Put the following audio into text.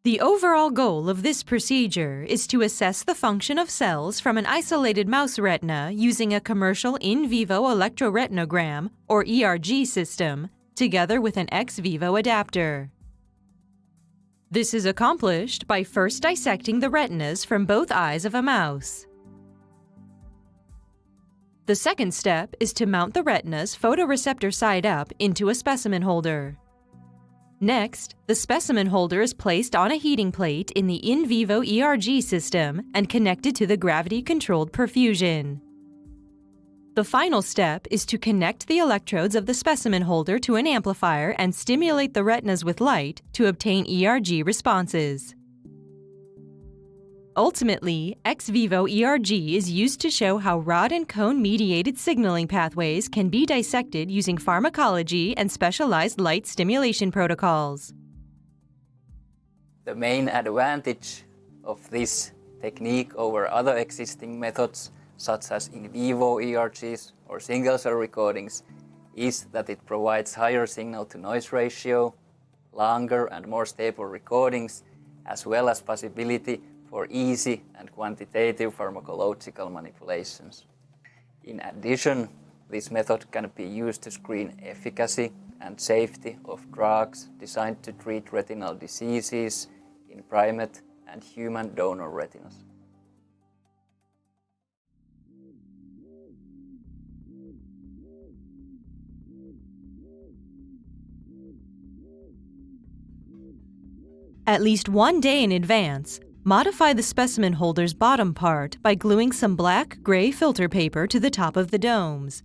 The overall goal of this procedure is to assess the function of cells from an isolated mouse retina using a commercial in vivo electroretinogram, or ERG system, together with an ex vivo adapter. This is accomplished by first dissecting the retinas from both eyes of a mouse. The second step is to mount the retina's photoreceptor side up into a specimen holder. Next, the specimen holder is placed on a heating plate in the in vivo ERG system and connected to the gravity-controlled perfusion. The final step is to connect the electrodes of the specimen holder to an amplifier and stimulate the retinas with light to obtain ERG responses. Ultimately, ex vivo ERG is used to show how rod and cone-mediated signaling pathways can be dissected using pharmacology and specialized light stimulation protocols. The main advantage of this technique over other existing methods, such as in vivo ERGs or single-cell recordings, is that it provides higher signal-to-noise ratio, longer and more stable recordings, as well as possibility for easy and quantitative pharmacological manipulations. In addition, this method can be used to screen efficacy and safety of drugs designed to treat retinal diseases in primate and human donor retinas. At least one day in advance, modify the specimen holder's bottom part by gluing some black-gray filter paper to the top of the domes.